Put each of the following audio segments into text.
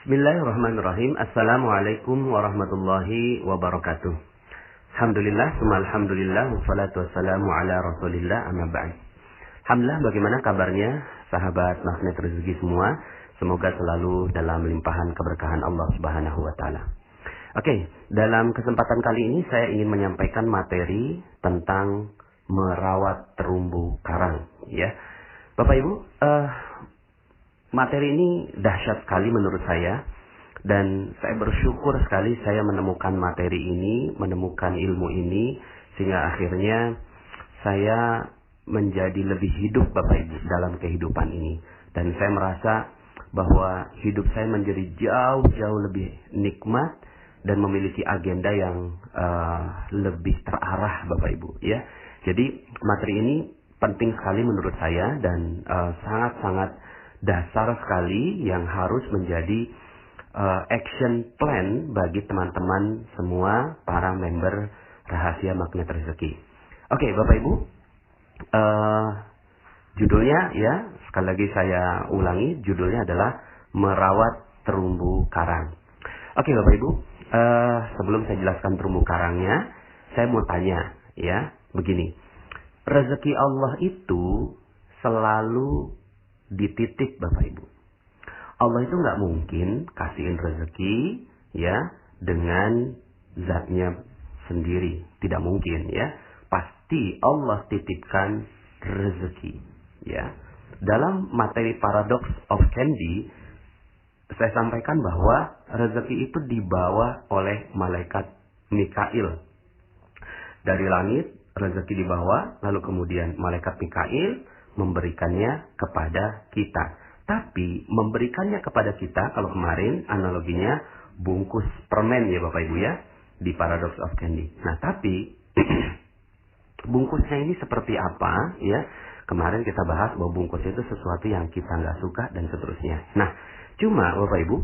Bismillahirrahmanirrahim. Assalamualaikum warahmatullahi wabarakatuh. Alhamdulillah, alhamdulillah, wassalatu wassalamu ala rasulillah, amma ba'd. Alhamdulillah, bagaimana kabarnya sahabat magnet rezeki semua? Semoga selalu dalam limpahan keberkahan Allah Subhanahu wa taala. Oke, dalam kesempatan kali ini saya ingin menyampaikan materi tentang merawat terumbu karang, ya. Bapak Ibu, materi ini dahsyat sekali menurut saya, dan saya bersyukur sekali saya menemukan materi ini, menemukan ilmu ini, sehingga akhirnya saya menjadi lebih hidup Bapak Ibu dalam kehidupan ini. Dan saya merasa bahwa hidup saya menjadi jauh-jauh lebih nikmat dan memiliki agenda yang lebih terarah Bapak Ibu, ya. Jadi materi ini penting sekali menurut saya dan sangat-sangat dasar sekali yang harus menjadi action plan bagi teman-teman semua para member Rahasia Magnet Rezeki. Oke, Bapak Ibu, judulnya ya, sekali lagi saya ulangi, judulnya adalah merawat terumbu karang. Oke Bapak Ibu, sebelum saya jelaskan terumbu karangnya, saya mau tanya ya, begini. Rezeki Allah itu selalu dititip Bapak Ibu. Allah itu nggak mungkin kasihin rezeki ya dengan zatnya sendiri, tidak mungkin ya. Pasti Allah titipkan rezeki ya. Dalam materi Paradox of Candy saya sampaikan bahwa rezeki itu dibawa oleh malaikat Mikail dari langit. Rezeki dibawa, lalu kemudian malaikat Mikail memberikannya kepada kita. Tapi memberikannya kepada kita, kalau kemarin analoginya bungkus permen ya Bapak Ibu ya, di Paradox of Candy. Nah tapi bungkusnya ini seperti apa ya? Kemarin kita bahas bahwa bungkus itu sesuatu yang kita nggak suka dan seterusnya. Nah cuma Bapak Ibu,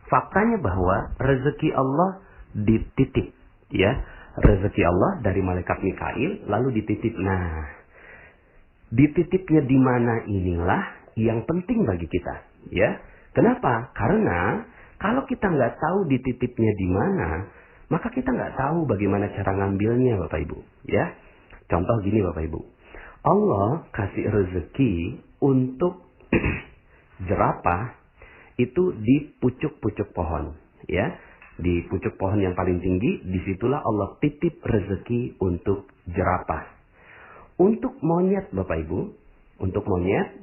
faktanya bahwa rezeki Allah dititip ya. Rezeki Allah dari malaikat Mikail lalu dititip. Nah, dititipnya di mana inilah yang penting bagi kita, ya. Kenapa? Karena kalau kita nggak tahu dititipnya di mana, maka kita nggak tahu bagaimana cara ngambilnya, Bapak Ibu, ya. Contoh gini, Bapak Ibu, Allah kasih rezeki untuk jerapah itu di pucuk-pucuk pohon, ya. Di pucuk pohon yang paling tinggi, disitulah Allah titip rezeki untuk jerapah. Untuk monyet Bapak Ibu, untuk monyet,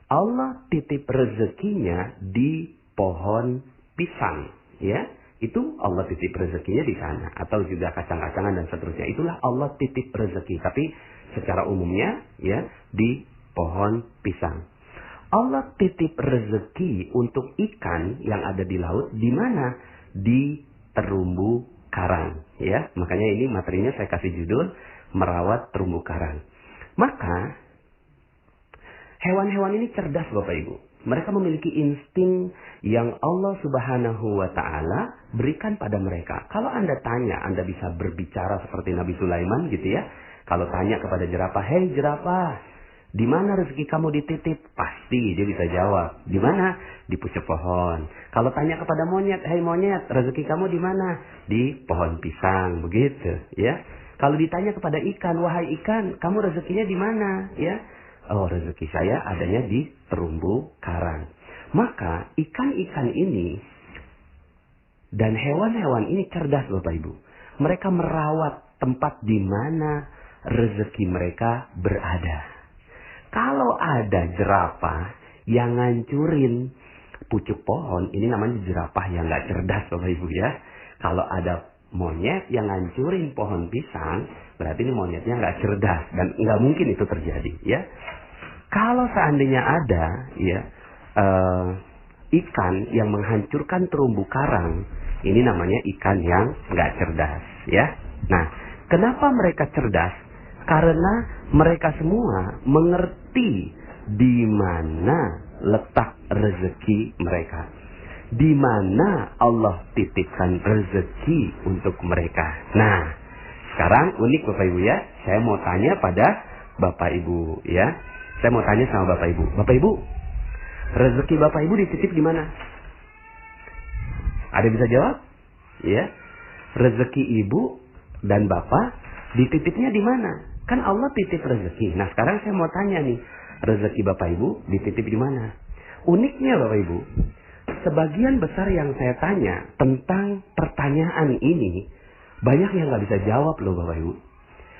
Allah titip rezekinya di pohon pisang. Ya, itu Allah titip rezekinya di sana. Atau juga kacang-kacangan dan seterusnya. Itulah Allah titip rezeki. Tapi secara umumnya, ya, di pohon pisang. Allah titip rezeki untuk ikan yang ada di laut, di mana? Di terumbu karang, ya. Makanya ini materinya saya kasih judul merawat terumbu karang. Maka hewan-hewan ini cerdas Bapak Ibu. Mereka memiliki insting yang Allah Subhanahu wa taala berikan pada mereka. Kalau Anda tanya, Anda bisa berbicara seperti Nabi Sulaiman gitu ya. Kalau tanya kepada jerapah, "Hei jerapah, di mana rezeki kamu dititip?" Pasti dia bisa jawab. Di mana? Di pucuk pohon. Kalau tanya kepada monyet, "Hei monyet, rezeki kamu di mana?" Di pohon pisang, begitu, ya. Kalau ditanya kepada ikan, "Wahai ikan, kamu rezekinya di mana?" Ya. "Oh, rezeki saya adanya di terumbu karang." Maka ikan-ikan ini dan hewan-hewan ini cerdas Bapak Ibu. Mereka merawat tempat di mana rezeki mereka berada. Kalau ada jerapah yang ngancurin pucuk pohon, ini namanya jerapah yang nggak cerdas Bapak Ibu ya. Kalau ada monyet yang ngancurin pohon pisang, berarti ini monyetnya nggak cerdas dan nggak mungkin itu terjadi ya. Kalau seandainya ada ya ikan yang menghancurkan terumbu karang, ini namanya ikan yang nggak cerdas ya. Nah, kenapa mereka cerdas? Karena mereka semua mengerti di mana letak rezeki mereka. Di mana Allah titipkan rezeki untuk mereka. Nah, sekarang unik Bapak Ibu ya. Saya mau tanya pada Bapak Ibu ya. Saya mau tanya sama Bapak Ibu. Bapak Ibu, rezeki Bapak Ibu dititip di mana? Ada yang bisa jawab? Ya. Rezeki ibu dan bapak dititipnya di mana? Kan Allah titip rezeki. Nah, sekarang saya mau tanya nih, rezeki bapak ibu dititip di mana? Uniknya bapak ibu, sebagian besar yang saya tanya tentang pertanyaan ini, banyak yang nggak bisa jawab loh bapak ibu.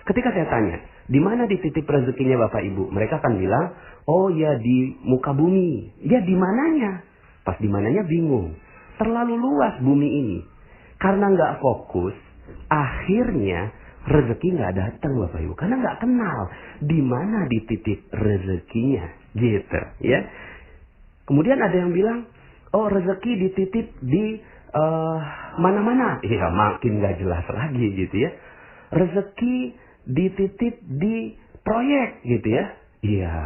Ketika saya tanya, di mana dititip rezekinya bapak ibu? Mereka akan bilang, oh ya di muka bumi. Ya di mananya? Pas di mananya bingung. Terlalu luas bumi ini. Karena nggak fokus, akhirnya rezeki nggak datang bapak ibu. Karena nggak kenal di mana dititip rezekinya, gitu ya. Kemudian ada yang bilang, oh rezeki dititip di mana-mana. Iya makin nggak jelas lagi gitu ya. Rezeki dititip di proyek gitu ya. Iya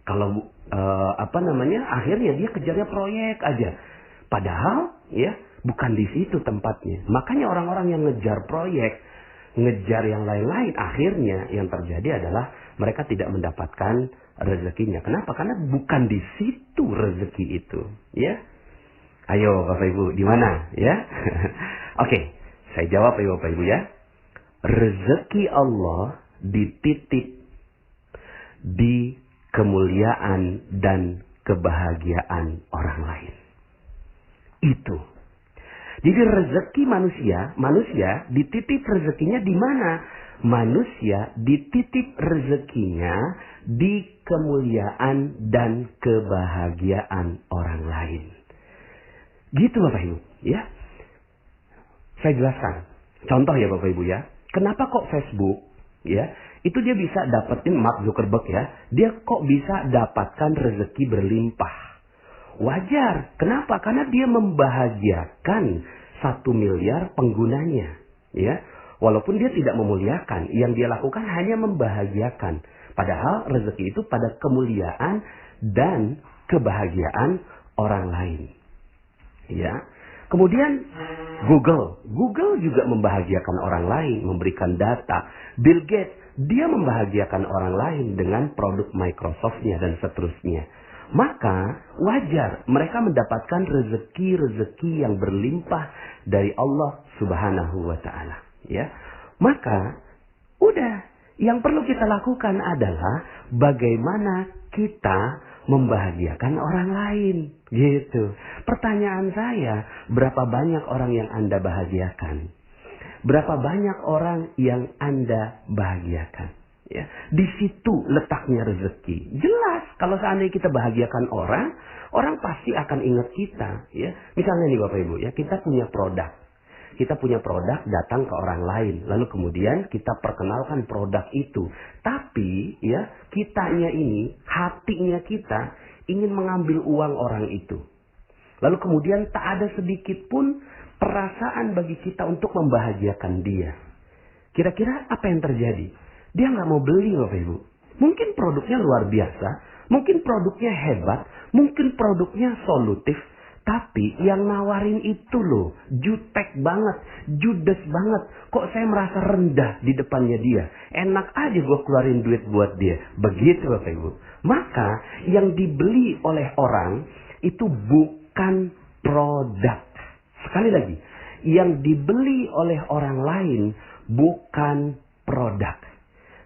kalau akhirnya dia kejarnya proyek aja. Padahal ya bukan di situ tempatnya. Makanya orang-orang yang ngejar proyek, ngejar yang lain-lain, akhirnya yang terjadi adalah mereka tidak mendapatkan rezekinya. Kenapa? Karena bukan di situ rezeki itu, ya. Ayo Bapak Ibu, di mana, ya? Oke, saya jawab ya Bapak Ibu ya. Rezeki Allah dititip di kemuliaan dan kebahagiaan orang lain. Itu. Jadi rezeki manusia dititip rezekinya di mana? Manusia dititip rezekinya di kemuliaan dan kebahagiaan orang lain. Gitu Bapak Ibu, ya. Saya jelaskan. Contoh ya Bapak Ibu ya. Kenapa kok Facebook, ya, itu dia bisa dapetin Mark Zuckerberg ya. Dia kok bisa dapatkan rezeki berlimpah. Wajar. Kenapa? Karena dia membahagiakan 1 miliar penggunanya. Ya. Walaupun dia tidak memuliakan. Yang dia lakukan hanya membahagiakan. Padahal rezeki itu pada kemuliaan dan kebahagiaan orang lain. Ya. Kemudian Google juga membahagiakan orang lain. Memberikan data. Bill Gates, dia membahagiakan orang lain dengan produk Microsoft-nya dan seterusnya. Maka wajar mereka mendapatkan rezeki-rezeki yang berlimpah dari Allah Subhanahu wa Ta'ala. Ya. Maka udah, yang perlu kita lakukan adalah bagaimana kita membahagiakan orang lain. Gitu. Pertanyaan saya, berapa banyak orang yang Anda bahagiakan? Berapa banyak orang yang Anda bahagiakan? Ya, di situ letaknya rezeki. Jelas kalau seandainya kita bahagiakan orang, orang pasti akan ingat kita. Ya, misalnya nih Bapak Ibu, ya kita punya produk. Kita punya produk datang ke orang lain, lalu kemudian kita perkenalkan produk itu. Tapi ya kitanya ini, hatinya kita ingin mengambil uang orang itu. Lalu kemudian tak ada sedikit pun perasaan bagi kita untuk membahagiakan dia. Kira-kira apa yang terjadi? Dia nggak mau beli Bapak Ibu. Mungkin produknya luar biasa, mungkin produknya hebat, mungkin produknya solutif. Tapi yang nawarin itu loh, jutek banget, judes banget. Kok saya merasa rendah di depannya dia. Enak aja gue keluarin duit buat dia. Begitu Bapak Ibu. Maka yang dibeli oleh orang itu bukan produk. Sekali lagi, yang dibeli oleh orang lain bukan produk.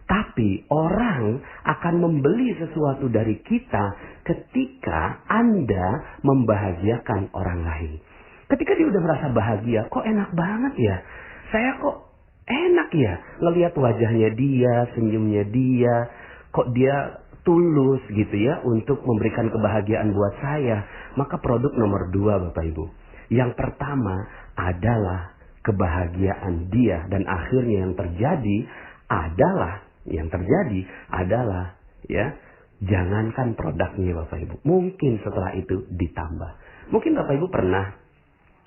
Tapi orang akan membeli sesuatu dari kita ketika Anda membahagiakan orang lain. Ketika dia udah merasa bahagia, kok enak banget ya. Saya kok enak ya ngelihat wajahnya dia, senyumnya dia. Kok dia tulus gitu ya untuk memberikan kebahagiaan buat saya. Maka produk nomor 2 Bapak Ibu. Yang pertama adalah kebahagiaan dia. Dan akhirnya yang terjadi adalah ya, jangankan produknya Bapak Ibu. Mungkin setelah itu ditambah. Mungkin Bapak Ibu pernah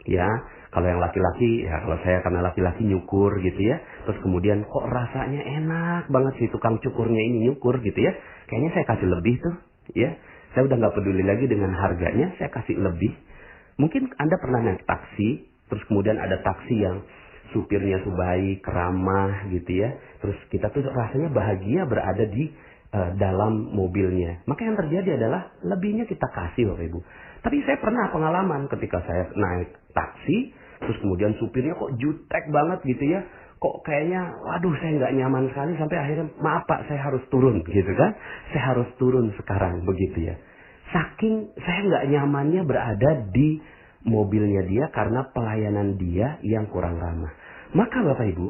ya, kalau yang laki-laki, ya kalau saya karena laki-laki nyukur gitu ya. Terus kemudian kok rasanya enak banget si tukang cukurnya ini nyukur gitu ya. Kayaknya saya kasih lebih tuh ya. Saya udah gak peduli lagi dengan harganya, saya kasih lebih. Mungkin Anda pernah naik taksi, terus kemudian ada taksi yang supirnya tuh baik, ramah gitu ya. Terus kita tuh rasanya bahagia berada di dalam mobilnya. Maka yang terjadi adalah lebihnya kita kasih Bapak Ibu. Tapi saya pernah pengalaman ketika saya naik taksi, terus kemudian supirnya kok jutek banget gitu ya. Kok kayaknya, waduh saya nggak nyaman sekali, sampai akhirnya, maaf Pak, saya harus turun gitu kan. Saya harus turun sekarang, begitu ya. Saking saya nggak nyamannya berada di mobilnya dia karena pelayanan dia yang kurang ramah. Maka Bapak Ibu,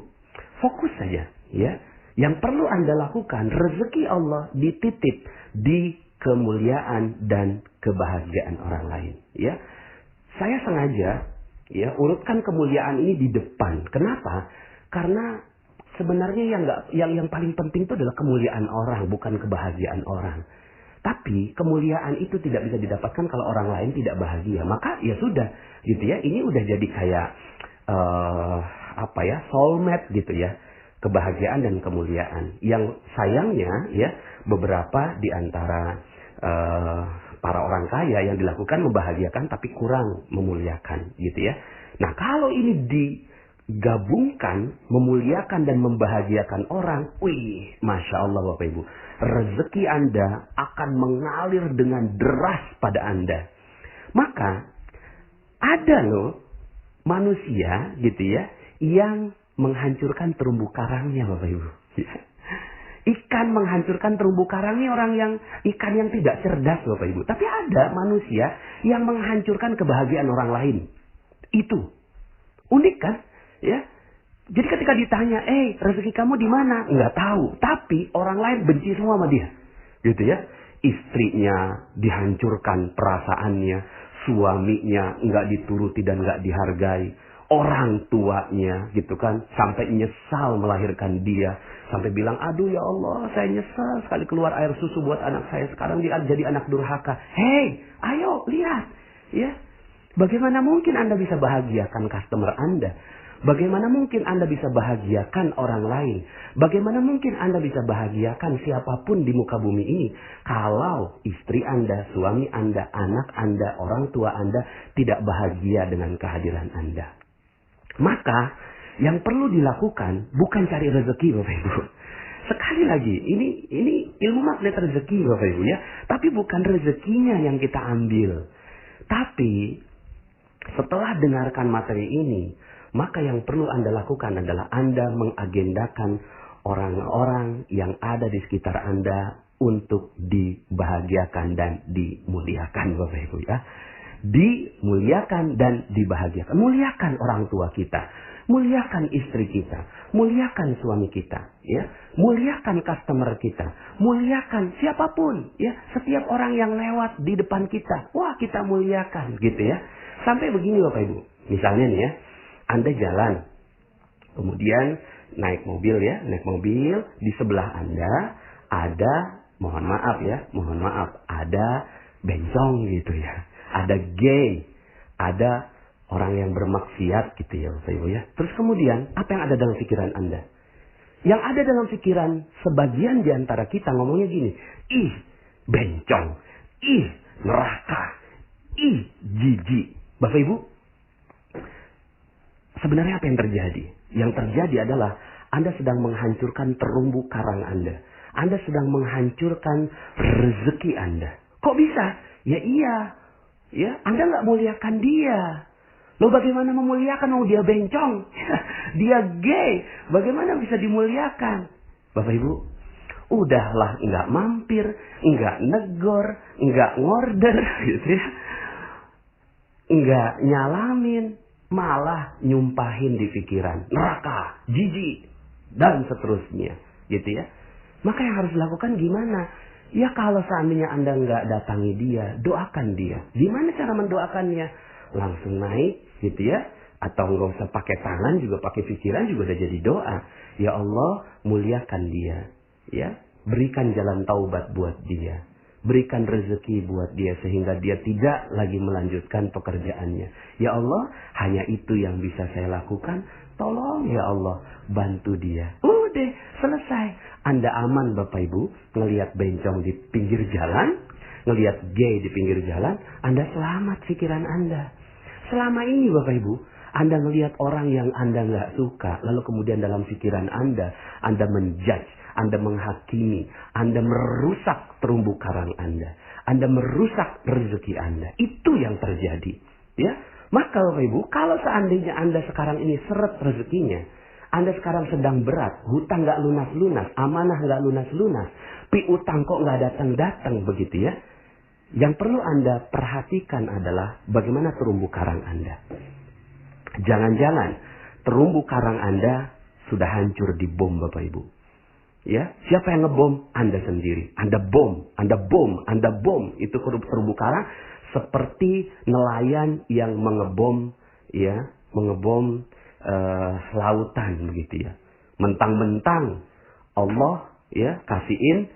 fokus saja ya. Yang perlu Anda lakukan, rezeki Allah dititip di kemuliaan dan kebahagiaan orang lain ya. Saya sengaja ya urutkan kemuliaan ini di depan. Kenapa? Karena sebenarnya yang paling penting itu adalah kemuliaan orang, bukan kebahagiaan orang. Tapi kemuliaan itu tidak bisa didapatkan kalau orang lain tidak bahagia. Maka ya sudah gitu ya. Ini udah jadi kayak soulmate gitu ya. Kebahagiaan dan kemuliaan. Yang sayangnya ya beberapa di antara para orang kaya yang dilakukan membahagiakan tapi kurang memuliakan gitu ya. Nah, kalau ini digabungkan memuliakan dan membahagiakan orang, wih, Masya Allah Bapak Ibu, rezeki Anda akan mengalir dengan deras pada Anda. Maka ada loh manusia gitu ya yang menghancurkan terumbu karangnya Bapak Ibu. Ikan menghancurkan terumbu karangnya ikan yang tidak cerdas Bapak Ibu. Tapi ada manusia yang menghancurkan kebahagiaan orang lain. Itu unik kan? Ya. Jadi ketika ditanya, rezeki kamu di mana? Nggak tahu. Tapi orang lain benci semua sama dia. Gitu ya. Istrinya dihancurkan perasaannya. Suaminya nggak dituruti dan nggak dihargai. Orang tuanya gitu kan. Sampai nyesal melahirkan dia. Sampai bilang, aduh ya Allah, saya nyesal sekali keluar air susu buat anak saya. Sekarang dia jadi anak durhaka. Hei, ayo lihat. Ya. Bagaimana mungkin Anda bisa bahagiakan customer Anda? Bagaimana mungkin Anda bisa bahagiakan orang lain? Bagaimana mungkin Anda bisa bahagiakan siapapun di muka bumi ini? Kalau istri Anda, suami Anda, anak Anda, orang tua Anda tidak bahagia dengan kehadiran Anda. Maka yang perlu dilakukan bukan cari rezeki Bapak Ibu. Sekali lagi, ini ilmu magnet rezeki Bapak Ibu ya. Tapi bukan rezekinya yang kita ambil. Tapi setelah dengarkan materi ini, maka yang perlu Anda lakukan adalah Anda mengagendakan orang-orang yang ada di sekitar Anda untuk dibahagiakan dan dimuliakan Bapak Ibu ya. Dimuliakan dan dibahagiakan. Muliakan orang tua kita. Muliakan istri kita. Muliakan suami kita. Ya. Muliakan customer kita. Muliakan siapapun. Ya. Setiap orang yang lewat di depan kita. Wah, kita muliakan gitu ya. Sampai begini Bapak Ibu. Misalnya nih ya. Anda jalan. Kemudian naik mobil ya. Naik mobil. Di sebelah Anda ada, mohon maaf ya. Mohon maaf. Ada bencong gitu ya. Ada gay. Ada orang yang bermaksiat gitu ya Bapak Ibu ya. Terus kemudian apa yang ada dalam pikiran Anda? Yang ada dalam pikiran sebagian di antara kita ngomongnya gini. Ih, bencong. Ih, neraka. Ih, jijik. Bapak Ibu, sebenarnya apa yang terjadi? Yang terjadi adalah Anda sedang menghancurkan terumbu karang Anda. Anda sedang menghancurkan rezeki Anda. Kok bisa? Ya iya. Ya, Anda nggak muliakan dia. Loh bagaimana memuliakan? Oh dia bencong. Dia gay. Bagaimana bisa dimuliakan? Bapak Ibu, udahlah nggak mampir, nggak negor, nggak ngorder gitu ya. Nggak nyalamin, malah nyumpahin di pikiran. Neraka, jijik, dan seterusnya. Gitu ya. Maka yang harus dilakukan gimana? Ya kalau seandainya Anda nggak datangi dia, doakan dia. Gimana cara mendoakannya? Langsung naik gitu ya. Atau nggak usah pakai tangan, juga pakai pikiran juga udah jadi doa. Ya Allah, muliakan dia. Ya, berikan jalan taubat buat dia. Berikan rezeki buat dia sehingga dia tidak lagi melanjutkan pekerjaannya. Ya Allah, hanya itu yang bisa saya lakukan. Tolong ya Allah, bantu dia. Udah, selesai. Anda aman Bapak Ibu, ngelihat bencong di pinggir jalan, ngelihat gay di pinggir jalan, Anda selamat pikiran Anda. Selama ini Bapak Ibu, Anda ngelihat orang yang Anda nggak suka, lalu kemudian dalam pikiran Anda menjudge, Anda menghakimi, Anda merusak terumbu karang Anda merusak rezeki Anda. Itu yang terjadi. Ya, Maka Bapak Ibu, kalau seandainya Anda sekarang ini seret rezekinya, Anda sekarang sedang berat, hutang nggak lunas-lunas, amanah nggak lunas-lunas, piutang kok nggak datang-datang begitu ya. Yang perlu Anda perhatikan adalah bagaimana terumbu karang Anda. Jangan-jangan terumbu karang Anda sudah hancur di bom Bapak Ibu. Ya, siapa yang ngebom? Anda sendiri. Anda bom. Itu terumbu karang seperti nelayan yang mengebom lautan begitu ya. Mentang-mentang Allah ya kasihin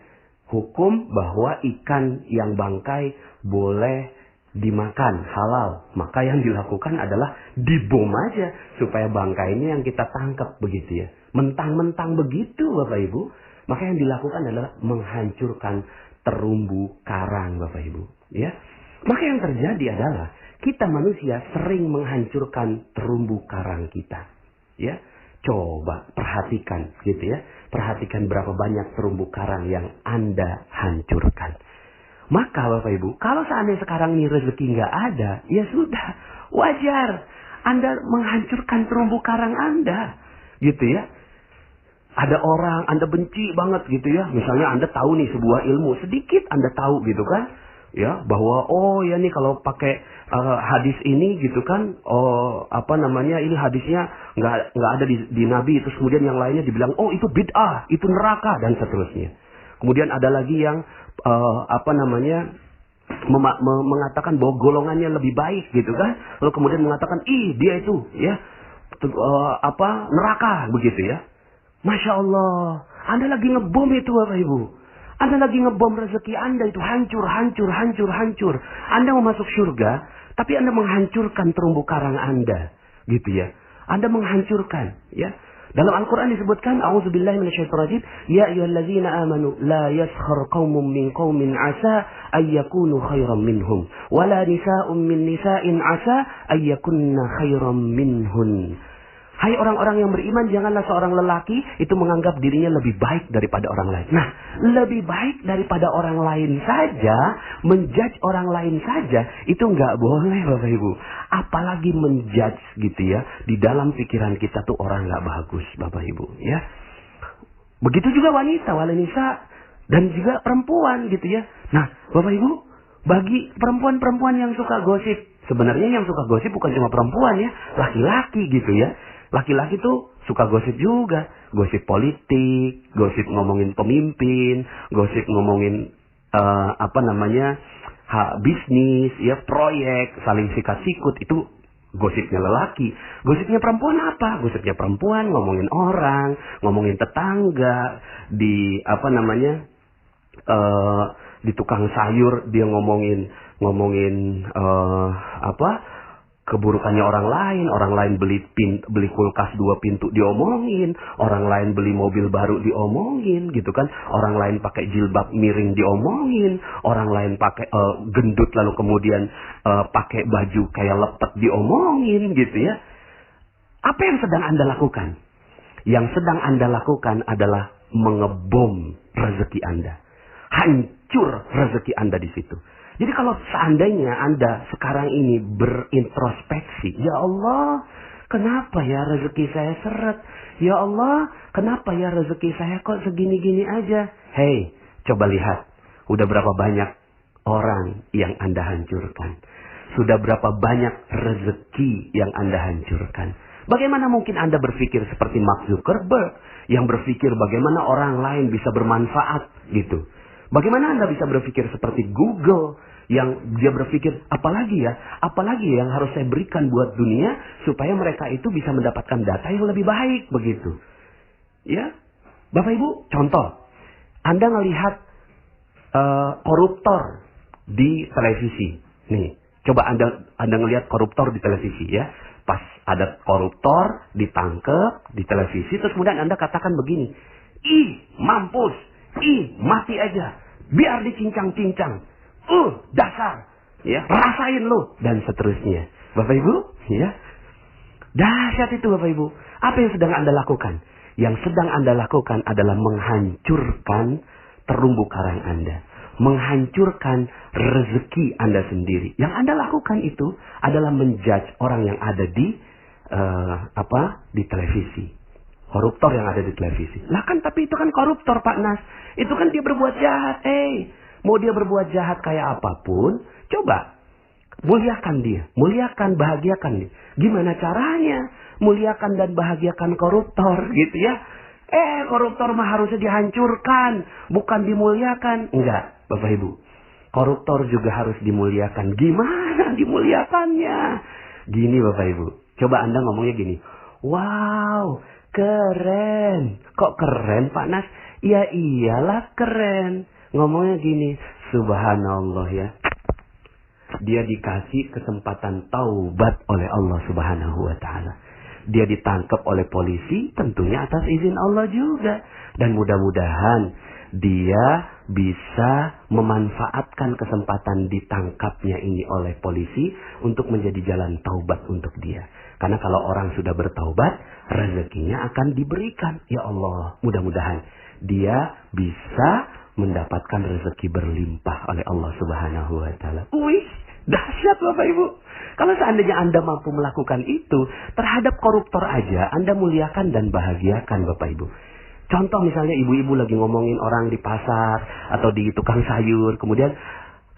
hukum bahwa ikan yang bangkai boleh dimakan halal. Maka yang dilakukan adalah dibom aja supaya bangkai ini yang kita tangkap begitu ya. Mentang-mentang begitu Bapak Ibu, maka yang dilakukan adalah menghancurkan terumbu karang Bapak Ibu ya. Maka yang terjadi adalah kita manusia sering menghancurkan terumbu karang kita ya. Coba perhatikan gitu ya. Perhatikan berapa banyak terumbu karang yang Anda hancurkan. Maka Bapak Ibu, kalau seandainya sekarang ini rezeki nggak ada, ya sudah, wajar Anda menghancurkan terumbu karang Anda, gitu ya. Ada orang Anda benci banget gitu ya, misalnya Anda tahu nih sebuah ilmu, sedikit Anda tahu gitu kan, ya bahwa oh ya nih kalau pakai hadis ini gitu kan, ini hadisnya nggak ada di Nabi, terus kemudian yang lainnya dibilang oh itu bid'ah, itu neraka dan seterusnya. Kemudian ada lagi yang mengatakan bahwa golongannya lebih baik gitu kan. Lalu kemudian mengatakan dia itu ya neraka begitu ya. Masya Allah, Anda lagi ngebom itu Bapak Ibu. Anda lagi ngebom rezeki Anda itu hancur. Anda mau masuk surga, tapi Anda menghancurkan terumbu karang Anda gitu ya. Anda menghancurkan ya. Dalam Al-Quran disebutkan, A'udzubillahi minasyaitonirrajim, ya ayyuhallazina amanu la yaskhar qaumun min qaumin asa ayyakunu khairan minhum, wala nisa'un min nisa'in asa ayyakunna khairan minhun. Hai orang-orang yang beriman, janganlah seorang lelaki itu menganggap dirinya lebih baik daripada orang lain. Nah, lebih baik daripada orang lain saja, menjudge orang lain saja, itu nggak boleh Bapak Ibu. Apalagi menjudge gitu ya, di dalam pikiran kita tuh orang nggak bagus Bapak Ibu ya. Begitu juga wanita dan juga perempuan gitu ya. Nah Bapak Ibu, bagi perempuan-perempuan yang suka gosip, sebenarnya yang suka gosip bukan cuma perempuan ya, laki-laki gitu ya. Laki-laki tuh suka gosip juga. Gosip politik, gosip ngomongin pemimpin, gosip ngomongin bisnis, ya proyek, saling sikat-sikut, itu gosipnya lelaki. Gosipnya perempuan apa? Gosipnya perempuan ngomongin orang, ngomongin tetangga, di tukang sayur dia ngomongin keburukannya orang lain beli kulkas 2 pintu diomongin, orang lain beli mobil baru diomongin gitu kan, orang lain pakai jilbab miring diomongin, orang lain pakai gendut lalu kemudian pakai baju kayak lepet diomongin gitu ya. Apa yang sedang Anda lakukan? Yang sedang Anda lakukan adalah mengebom rezeki Anda. Hancur rezeki Anda di situ. Jadi kalau seandainya Anda sekarang ini berintrospeksi, ya Allah, kenapa ya rezeki saya seret? Ya Allah, kenapa ya rezeki saya kok segini-gini aja? Hei, coba lihat, udah berapa banyak orang yang Anda hancurkan? Sudah berapa banyak rezeki yang Anda hancurkan? Bagaimana mungkin Anda berpikir seperti Mark Zuckerberg yang berpikir bagaimana orang lain bisa bermanfaat gitu? Bagaimana Anda bisa berpikir seperti Google yang dia berpikir apalagi yang harus saya berikan buat dunia supaya mereka itu bisa mendapatkan data yang lebih baik begitu. Ya, Bapak Ibu, contoh, Anda ngelihat koruptor di televisi. Nih, coba Anda ngelihat koruptor di televisi ya. Pas ada koruptor ditangkap di televisi, terus kemudian Anda katakan begini, mampus, mati aja, biar dicincang-cincang, dasar, ya, rasain lo, dan seterusnya. Bapak Ibu, ya, dahsyat itu Bapak Ibu. Apa yang sedang Anda lakukan? Yang sedang Anda lakukan adalah menghancurkan terumbu karang Anda, menghancurkan rezeki Anda sendiri. Yang Anda lakukan itu adalah menjudge orang yang ada di di televisi. Koruptor yang ada di televisi. Lah kan tapi itu kan koruptor Pak Nas. Itu kan dia berbuat jahat. Mau dia berbuat jahat kayak apapun, coba muliakan dia, muliakan, bahagiakan dia. Gimana caranya muliakan dan bahagiakan koruptor gitu ya? Koruptor mah harusnya dihancurkan, bukan dimuliakan. Enggak, Bapak Ibu. Koruptor juga harus dimuliakan. Gimana dimuliakannya? Gini Bapak Ibu. Coba Anda ngomongnya gini. Wow, keren. Kok keren Pak Nas? Ya iyalah keren. Ngomongnya gini. Subhanallah ya. Dia dikasih kesempatan taubat oleh Allah Subhanahu wa ta'ala. Dia ditangkap oleh polisi tentunya atas izin Allah juga. Dan mudah-mudahan dia bisa memanfaatkan kesempatan ditangkapnya ini oleh polisi untuk menjadi jalan taubat untuk dia. Karena kalau orang sudah bertaubat, rezekinya akan diberikan. Ya Allah, mudah-mudahan dia bisa mendapatkan rezeki berlimpah oleh Allah Subhanahu wa ta'ala. Wih, dahsyat Bapak Ibu. Kalau seandainya Anda mampu melakukan itu terhadap koruptor aja, Anda muliakan dan bahagiakan Bapak Ibu. Contoh misalnya ibu-ibu lagi ngomongin orang di pasar atau di tukang sayur, kemudian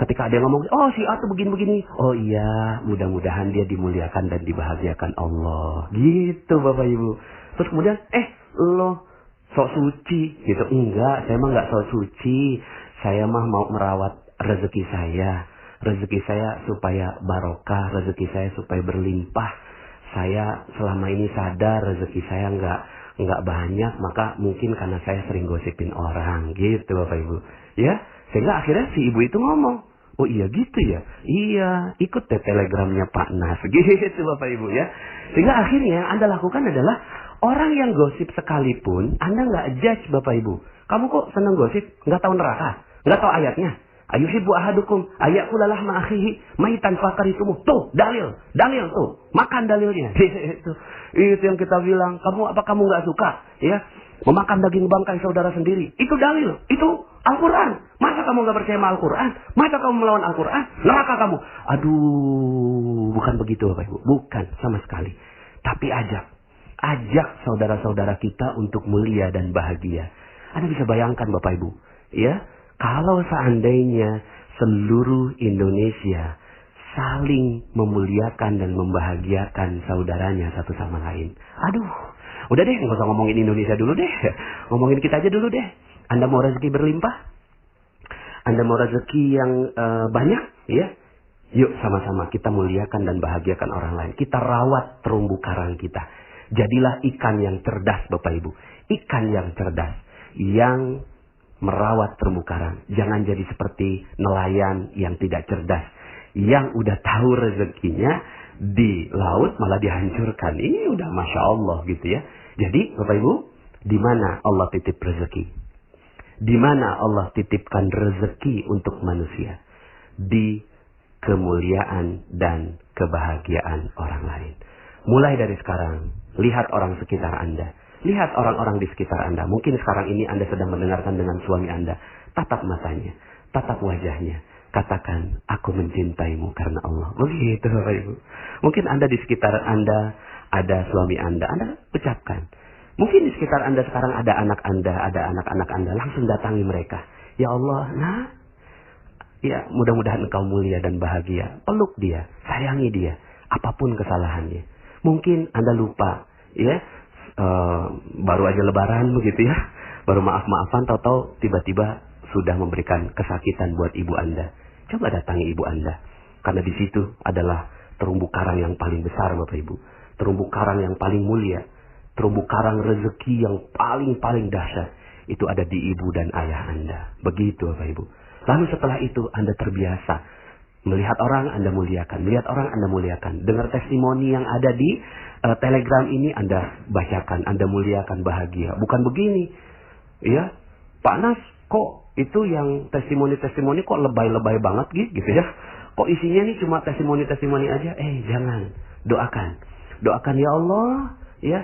ketika ada yang ngomong, oh si A tuh begini-begini. Oh iya, mudah-mudahan dia dimuliakan dan dibahagiakan Allah. Gitu Bapak Ibu. Terus kemudian, lo sok suci gitu. Enggak, saya mah enggak sok suci. Saya mah mau merawat rezeki saya. Rezeki saya supaya barokah, rezeki saya supaya berlimpah. Saya selama ini sadar rezeki saya enggak banyak, maka mungkin karena saya sering gosipin orang. Gitu Bapak Ibu. Ya, sehingga akhirnya si ibu itu ngomong, oh iya gitu ya? Iya, ikut deh telegramnya Pak Nas. Gitu Bapak Ibu ya. Sehingga akhirnya yang Anda lakukan adalah orang yang gosip sekalipun, Anda nggak judge Bapak Ibu. Kamu kok seneng gosip? Nggak tahu neraka? Nggak tahu ayatnya? Ayuhibbu ahadukum ayakula lahma akhihi maitan fakaritumu. Tuh, dalil tuh. Makan dalilnya. Itu yang kita bilang, kamu nggak suka ya memakan daging bangkai saudara sendiri? Itu dalil, itu Al-Quran. Masa kamu nggak percaya sama Al-Quran? Masa kamu melawan Al-Quran? Neraka kamu. Aduh, bukan begitu Bapak Ibu. Bukan sama sekali. Tapi ajak saudara-saudara kita untuk mulia dan bahagia. Anda bisa bayangkan Bapak Ibu, ya, kalau seandainya seluruh Indonesia saling memuliakan dan membahagiakan saudaranya satu sama lain. Aduh, udah deh, nggak usah ngomongin Indonesia dulu deh. Ngomongin kita aja dulu deh. Anda mau rezeki berlimpah? Anda mau rezeki yang banyak? Ya, yuk sama-sama kita muliakan dan bahagiakan orang lain. Kita rawat terumbu karang kita. Jadilah ikan yang cerdas Bapak Ibu. Ikan yang cerdas. Yang merawat terumbu karang. Jangan jadi seperti nelayan yang tidak cerdas. Yang udah tahu rezekinya di laut malah dihancurkan. Ini udah Masya Allah gitu ya. Jadi Bapak Ibu, di mana Allah titip rezeki? Di mana Allah titipkan rezeki untuk manusia? Di kemuliaan dan kebahagiaan orang lain. Mulai dari sekarang, lihat orang sekitar Anda. Lihat orang-orang di sekitar Anda. Mungkin sekarang ini Anda sedang mendengarkan dengan suami Anda. Tatap matanya, tatap wajahnya. Katakan, aku mencintaimu karena Allah. Begitu Bapak Ibu. Mungkin Anda di sekitar Anda ada suami Anda ucapkan. Mungkin di sekitar Anda sekarang ada anak Anda, ada anak-anak Anda. Langsung datangi mereka. Ya Allah, ya mudah-mudahan engkau mulia dan bahagia. Peluk dia, sayangi dia. Apapun kesalahannya. Mungkin Anda lupa, ya. Baru aja lebaran begitu ya. Baru maaf-maafan, tahu-tahu tiba-tiba sudah memberikan kesakitan buat ibu Anda. Coba datangi ibu Anda. Karena di situ adalah terumbu karang yang paling besar Bapak Ibu. Terumbu karang yang paling mulia. Terumbu karang rezeki yang paling dahsyat. Itu ada di ibu dan ayah Anda. Begitu Bapak Ibu. Lalu setelah itu Anda terbiasa. Melihat orang Anda muliakan. Melihat orang Anda muliakan. Dengar testimoni yang ada di Telegram ini Anda bacakan. Anda muliakan, bahagia. Bukan begini. Ya, Pak Nas, kok itu yang testimoni-testimoni kok lebay-lebay banget gitu ya. Kok isinya nih cuma testimoni-testimoni aja? Jangan. Doakan ya Allah, ya.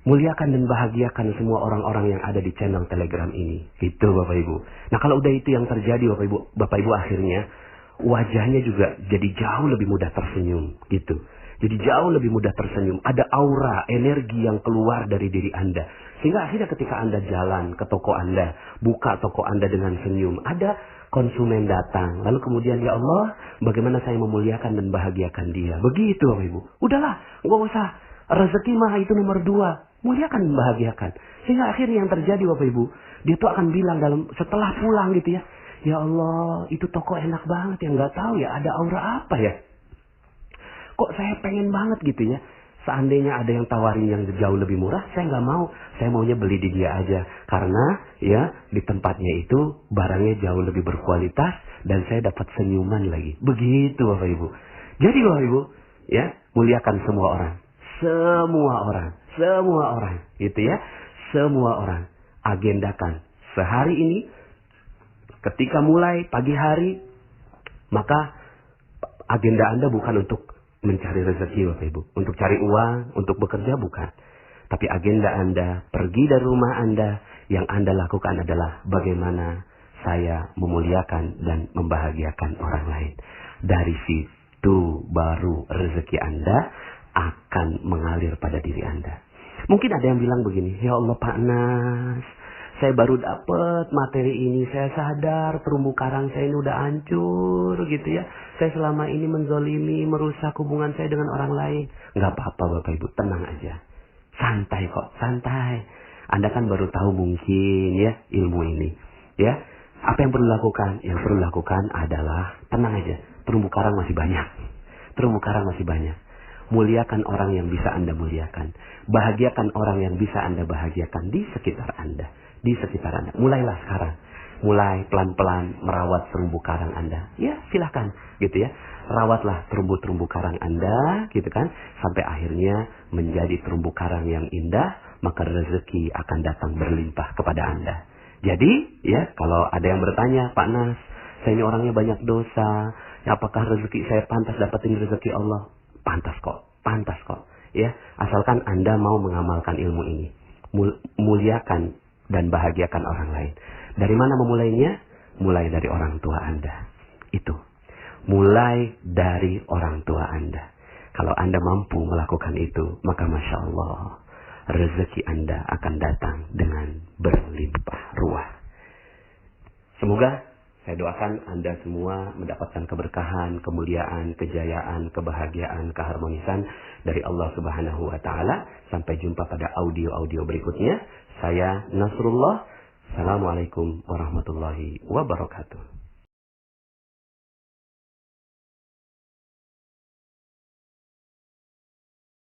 Muliakan dan bahagiakan semua orang-orang yang ada di channel Telegram ini. Itu Bapak Ibu. Nah kalau udah itu yang terjadi Bapak Ibu akhirnya wajahnya juga jadi jauh lebih mudah tersenyum gitu. Jadi jauh lebih mudah tersenyum. Ada aura, energi yang keluar dari diri Anda. Sehingga akhirnya ketika Anda jalan ke toko Anda, buka toko Anda dengan senyum, ada konsumen datang. Lalu kemudian, ya Allah, bagaimana saya memuliakan dan bahagiakan dia. Begitu Bapak Ibu. Udahlah, nggak usah. Rezeki mah itu nomor 2. Muliakan dan bahagiakan. Sehingga akhirnya yang terjadi Bapak Ibu, dia tuh akan bilang setelah pulang gitu ya. Ya Allah, itu toko enak banget ya. Nggak tahu ya, ada aura apa ya. Kok saya pengen banget gitu ya. Seandainya ada yang tawarin yang jauh lebih murah, saya nggak mau. Saya maunya beli di dia aja. Karena ya di tempatnya itu barangnya jauh lebih berkualitas dan saya dapat senyuman lagi. Begitu Bapak Ibu. Jadi Bapak Ibu, ya muliakan semua orang. Semua orang. Semua orang. Gitu ya. Semua orang. Agendakan. Sehari ini, ketika mulai pagi hari, maka agenda Anda bukan untuk mencari rezeki Bapak Ibu. Untuk cari uang, untuk bekerja bukan. Tapi agenda Anda, pergi dari rumah Anda, yang Anda lakukan adalah bagaimana saya memuliakan dan membahagiakan orang lain. Dari situ baru rezeki Anda akan mengalir pada diri Anda. Mungkin ada yang bilang begini, ya Allah Pak Nas, saya baru dapat materi ini, saya sadar terumbu karang saya ini udah hancur gitu ya. Saya selama ini menzolimi, merusak hubungan saya dengan orang lain. Nggak apa-apa Bapak Ibu, tenang aja. Santai kok, santai. Anda kan baru tahu mungkin ya ilmu ini. Ya, apa yang perlu dilakukan? Yang perlu dilakukan adalah tenang aja. Terumbu karang masih banyak. Terumbu karang masih banyak. Muliakan orang yang bisa Anda muliakan. Bahagiakan orang yang bisa Anda bahagiakan di sekitar Anda. Di sekitar Anda. Mulailah sekarang. Mulai pelan-pelan merawat terumbu karang Anda. Ya silahkan gitu ya. Rawatlah terumbu-terumbu karang Anda gitu kan. Sampai akhirnya menjadi terumbu karang yang indah. Maka rezeki akan datang berlimpah kepada Anda. Jadi ya kalau ada yang bertanya, Pak Nas, saya ini orangnya banyak dosa. Ya, apakah rezeki saya pantas dapetin rezeki Allah? Pantas kok. Pantas kok. Ya, asalkan Anda mau mengamalkan ilmu ini. Muliakan dan bahagiakan orang lain. Dari mana memulainya? Mulai dari orang tua Anda. Itu. Mulai dari orang tua Anda. Kalau Anda mampu melakukan itu, maka Masya Allah, rezeki Anda akan datang dengan berlimpah ruah. Semoga saya doakan Anda semua mendapatkan keberkahan, kemuliaan, kejayaan, kebahagiaan, keharmonisan dari Allah Subhanahu wa Ta'ala. Sampai jumpa pada audio-audio berikutnya. Saya Nasrullah. Assalamualaikum warahmatullahi wabarakatuh.